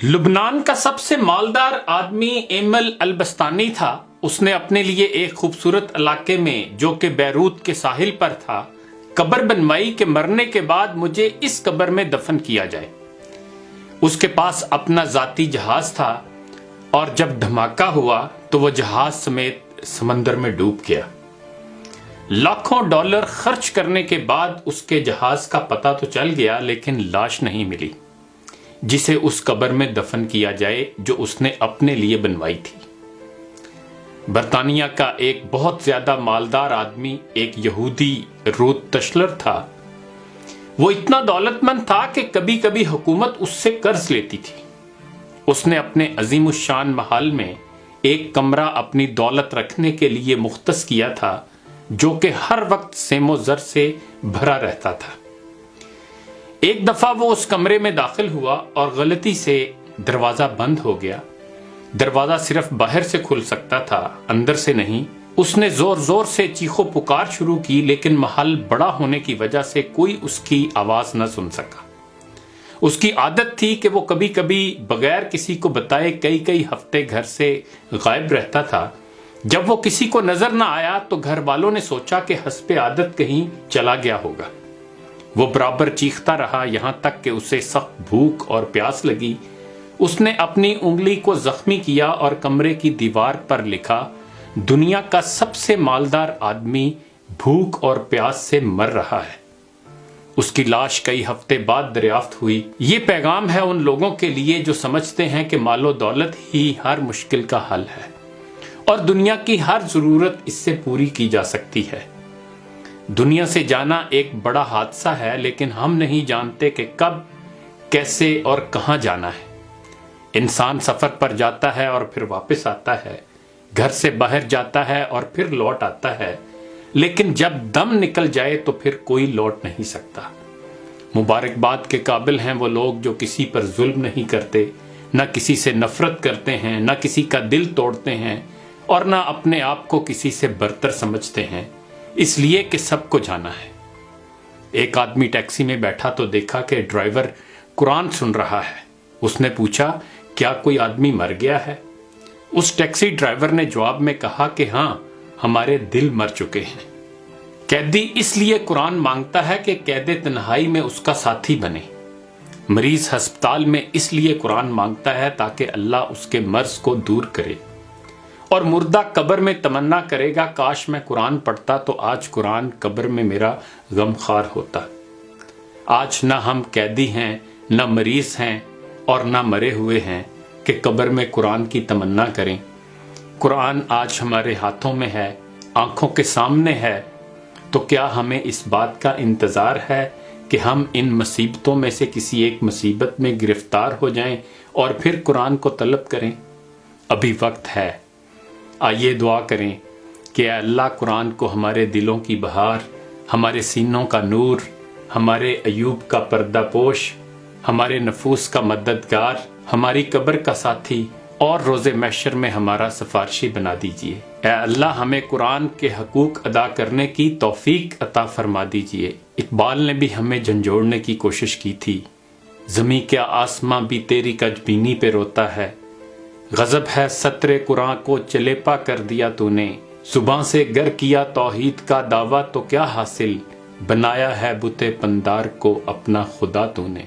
لبنان کا سب سے مالدار آدمی ایمل البستانی تھا۔ اس نے اپنے لیے ایک خوبصورت علاقے میں جو کہ بیروت کے ساحل پر تھا قبر بنوائی کہ مرنے کے بعد مجھے اس قبر میں دفن کیا جائے۔ اس کے پاس اپنا ذاتی جہاز تھا اور جب دھماکہ ہوا تو وہ جہاز سمیت سمندر میں ڈوب گیا۔ لاکھوں ڈالر خرچ کرنے کے بعد اس کے جہاز کا پتہ تو چل گیا لیکن لاش نہیں ملی جسے اس قبر میں دفن کیا جائے جو اس نے اپنے لیے بنوائی تھی۔ برطانیہ کا ایک بہت زیادہ مالدار آدمی ایک یہودی روت تشلر تھا۔ وہ اتنا دولت مند تھا کہ کبھی کبھی حکومت اس سے قرض لیتی تھی۔ اس نے اپنے عظیم الشان محل میں ایک کمرہ اپنی دولت رکھنے کے لیے مختص کیا تھا جو کہ ہر وقت سیم و زر سے بھرا رہتا تھا۔ ایک دفعہ وہ اس کمرے میں داخل ہوا اور غلطی سے دروازہ بند ہو گیا۔ دروازہ صرف باہر سے کھل سکتا تھا، اندر سے نہیں۔ اس نے زور زور سے چیخو پکار شروع کی لیکن محل بڑا ہونے کی وجہ سے کوئی اس کی آواز نہ سن سکا۔ اس کی عادت تھی کہ وہ کبھی کبھی بغیر کسی کو بتائے کئی ہفتے گھر سے غائب رہتا تھا۔ جب وہ کسی کو نظر نہ آیا تو گھر والوں نے سوچا کہ حسب عادت کہیں چلا گیا ہوگا۔ وہ برابر چیختا رہا یہاں تک کہ اسے سخت بھوک اور پیاس لگی۔ اس نے اپنی انگلی کو زخمی کیا اور کمرے کی دیوار پر لکھا، دنیا کا سب سے مالدار آدمی بھوک اور پیاس سے مر رہا ہے۔ اس کی لاش کئی ہفتے بعد دریافت ہوئی۔ یہ پیغام ہے ان لوگوں کے لیے جو سمجھتے ہیں کہ مال و دولت ہی ہر مشکل کا حل ہے اور دنیا کی ہر ضرورت اس سے پوری کی جا سکتی ہے۔ دنیا سے جانا ایک بڑا حادثہ ہے لیکن ہم نہیں جانتے کہ کب، کیسے اور کہاں جانا ہے۔ انسان سفر پر جاتا ہے اور پھر واپس آتا ہے، گھر سے باہر جاتا ہے اور پھر لوٹ آتا ہے، لیکن جب دم نکل جائے تو پھر کوئی لوٹ نہیں سکتا۔ مبارکباد کے قابل ہیں وہ لوگ جو کسی پر ظلم نہیں کرتے، نہ کسی سے نفرت کرتے ہیں، نہ کسی کا دل توڑتے ہیں اور نہ اپنے آپ کو کسی سے برتر سمجھتے ہیں، اس لیے کہ سب کو جانا ہے۔ ایک آدمی ٹیکسی میں بیٹھا تو دیکھا کہ ڈرائیور قرآن سن رہا ہے۔ اس نے پوچھا، کیا کوئی آدمی مر گیا ہے؟ اس ٹیکسی ڈرائیور نے جواب میں کہا کہ ہاں، ہمارے دل مر چکے ہیں۔ قیدی اس لیے قرآن مانگتا ہے کہ قید تنہائی میں اس کا ساتھی بنے۔ مریض ہسپتال میں اس لیے قرآن مانگتا ہے تاکہ اللہ اس کے مرض کو دور کرے، اور مردہ قبر میں تمنا کرے گا کاش میں قرآن پڑھتا تو آج قرآن قبر میں میرا غم خوار ہوتا۔ آج نہ ہم قیدی ہیں، نہ مریض ہیں اور نہ مرے ہوئے ہیں کہ قبر میں قرآن کی تمنا کریں۔ قرآن آج ہمارے ہاتھوں میں ہے، آنکھوں کے سامنے ہے، تو کیا ہمیں اس بات کا انتظار ہے کہ ہم ان مصیبتوں میں سے کسی ایک مصیبت میں گرفتار ہو جائیں اور پھر قرآن کو طلب کریں؟ ابھی وقت ہے۔ آئیے دعا کریں کہ اے اللہ قرآن کو ہمارے دلوں کی بہار، ہمارے سینوں کا نور، ہمارے ایوب کا پردہ پوش، ہمارے نفوس کا مددگار، ہماری قبر کا ساتھی اور روز محشر میں ہمارا سفارشی بنا دیجئے۔ اے اللہ ہمیں قرآن کے حقوق ادا کرنے کی توفیق عطا فرما دیجئے۔ اقبال نے بھی ہمیں جھنجھوڑنے کی کوشش کی تھی، زمیں کیا آسماں بھی تیری کجبینی پہ روتا ہے، غضب ہے سطر قرآن کو چلیپا کر دیا تو نے، زباں سے گر کیا توحید کا دعویٰ تو کیا حاصل، بنایا ہے بت پندار کو اپنا خدا تو نے۔